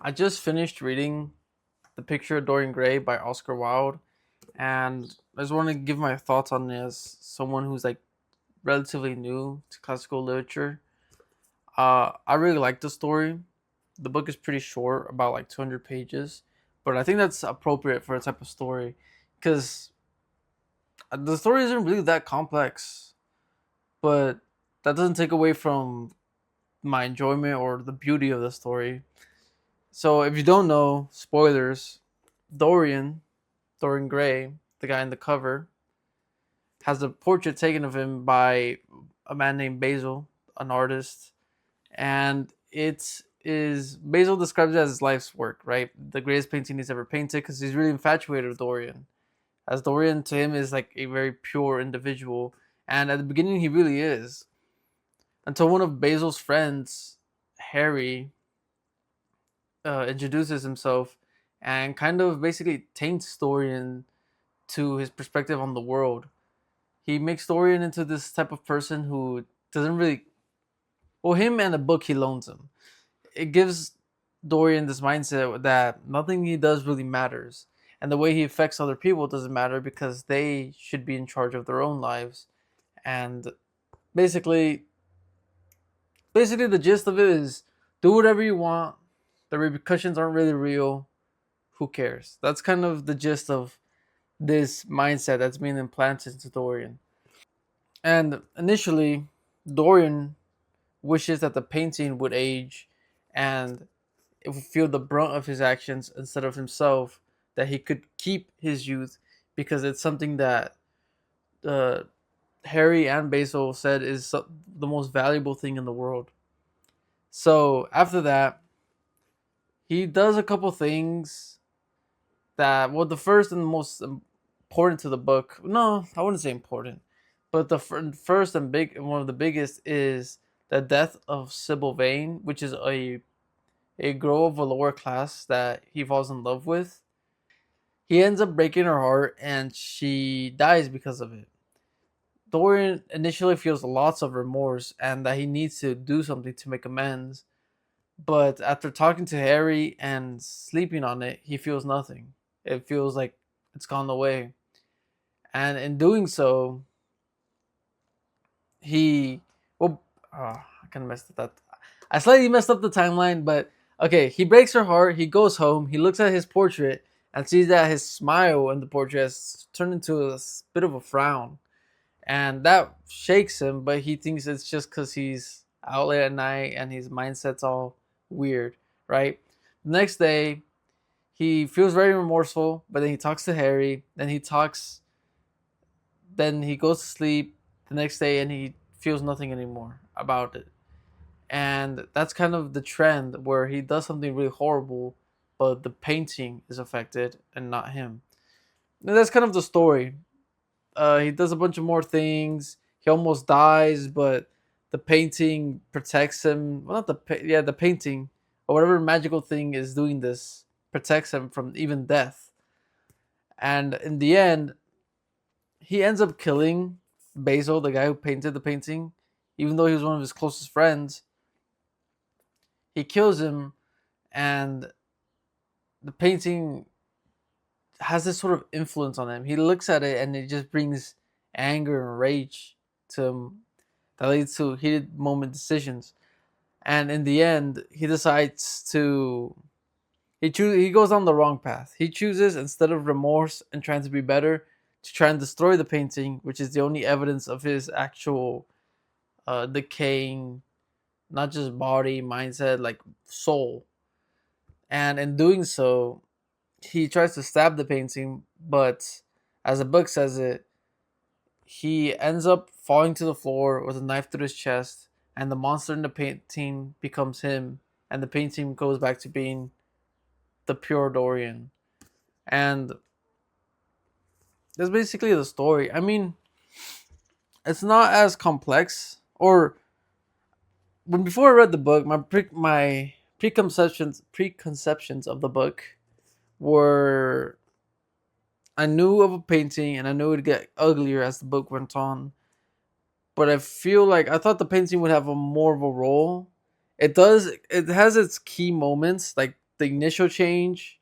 I just finished reading The Picture of Dorian Gray by Oscar Wilde, and I just want to give my thoughts on it as someone who's like relatively new to classical literature. I really like the story. The book is pretty short, about like 200 pages, but I think that's appropriate for a type of story because the story isn't really that complex, but that doesn't take away from my enjoyment or the beauty of the story. So if you don't know, spoilers, Dorian Dorian Gray, the guy in the cover, has a portrait taken of him by a man named Basil, an artist, and it is Basil describes it as his life's work, right? The greatest painting he's ever painted because he's really infatuated with Dorian. As Dorian to him is like a very pure individual, and at the beginning he really is. Until one of Basil's friends, Harry, introduces himself and kind of basically taints Dorian to his perspective on the world. He makes Dorian into this type of person who doesn't really, well, him and the book he loans him. It gives Dorian this mindset that nothing he does really matters, and the way he affects other people doesn't matter because they should be in charge of their own lives. And basically, basically the gist of it is do whatever you want. The repercussions aren't really real. Who cares? That's kind of the gist of this mindset that's being implanted into Dorian. And initially, Dorian wishes that the painting would age and it would feel the brunt of his actions instead of himself, that he could keep his youth because it's something that uh, Harry and Basil said is the most valuable thing in the world. So after that, he does a couple things that, well, the first and most important to the book, no, I wouldn't say important, but the first and big, one of the biggest is the death of Sybil Vane, which is a girl of a lower class that he falls in love with. He ends up breaking her heart and she dies because of it. Dorian initially feels lots of remorse and that he needs to do something to make amends, but after talking to Harry and sleeping on it, he feels nothing. It feels like it's gone away. And in doing so, he, well, I kind of messed it up. I slightly messed up the timeline, but okay, he breaks her heart. He goes home. He looks at his portrait and sees that his smile in the portrait has turned into a bit of a frown, and that shakes him. But he thinks it's just because he's out late at night and his mindset's all weird, right? The next day, he feels very remorseful, but then he talks to Harry. Then he goes to sleep the next day and he feels nothing anymore about it. And that's kind of the trend where he does something really horrible, but the painting is affected and not him. And that's kind of the story. He does a bunch of more things. He almost dies, but the painting protects him. Well, not the painting or whatever magical thing is doing this protects him from even death. And in the end, he ends up killing Basil, the guy who painted the painting, even though he was one of his closest friends. He kills him, and the painting has this sort of influence on him. He looks at it, and it just brings anger and rage to him that leads to heated moment decisions. And in the end, he decides to he goes on the wrong path. He chooses, instead of remorse and trying to be better, to try and destroy the painting, which is the only evidence of his actual decaying, not just body, mindset, like soul. And in doing so, he tries to stab the painting, but as the book says it, he ends up falling to the floor with a knife through his chest, and the monster in the painting becomes him, and the painting goes back to being the pure Dorian. And that's basically the story. I mean, it's not as complex. Or when before I read the book, my preconceptions of the book were, I knew of a painting and I knew it'd get uglier as the book went on. But I feel like I thought the painting would have a more of a role. It does. It has its key moments. Like the initial change,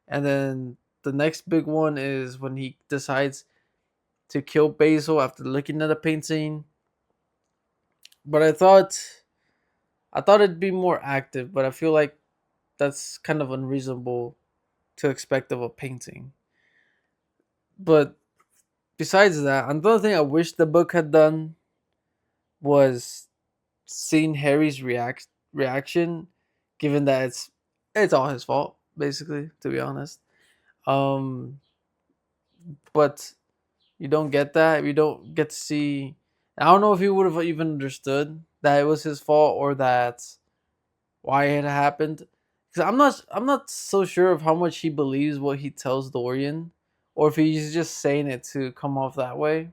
and then the next big one is when he decides to kill Basil after looking at a painting. But I thought it'd be more active, but I feel like that's kind of unreasonable to expect of a painting. But besides that, another thing I wish the book had done was seeing Harry's reaction, given that it's all his fault, basically, to be honest. Um, but you don't get that. You don't get to see. I don't know if he would have even understood that it was his fault or that why it happened. Because I'm not so sure of how much he believes what he tells Dorian, or if he's just saying it to come off that way.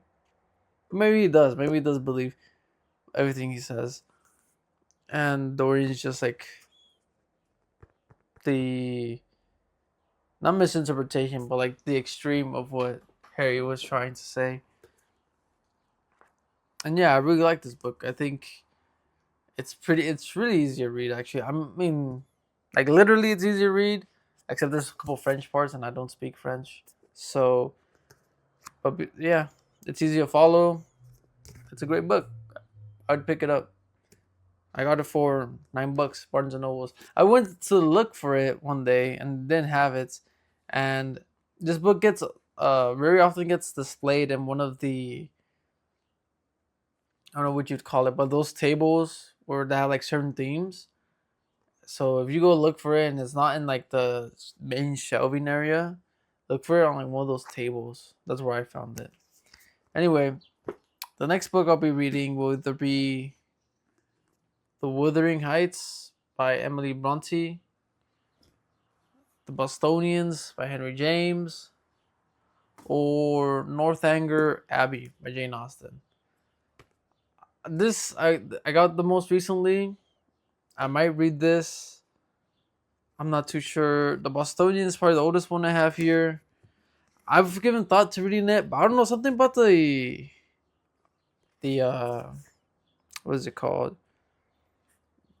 But maybe he does. Maybe he does believe everything he says, and Dorian's just like the not misinterpretation, but like the extreme of what Harry was trying to say. And yeah, I really like this book. I think it's really easy to read actually. I mean, like literally it's easy to read, except there's a couple French parts and I don't speak French. So, but yeah, it's easy to follow. It's a great book. I'd pick it up. I got it for $9, Barnes and Nobles. I went to look for it one day and didn't have it, and this book gets very often gets displayed in one of the, I don't know what you'd call it, but those tables where they have like certain themes. So if you go look for it and it's not in like the main shelving area, look for it on like one of those tables. That's where I found it. Anyway, the next book I'll be reading will either be The Wuthering Heights by Emily Bronte, The Bostonians by Henry James, or Northanger Abbey by Jane Austen. This I got the most recently. I might read this. I'm not too sure. The Bostonians is probably the oldest one I have here. I've given thought to reading it, but I don't know, something about the what is it called?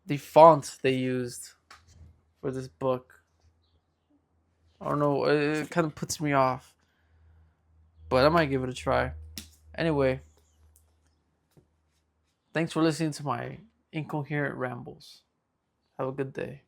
The font they used for this book. I don't know. It kind of puts me off, but I might give it a try. Anyway, thanks for listening to my incoherent rambles. Have a good day.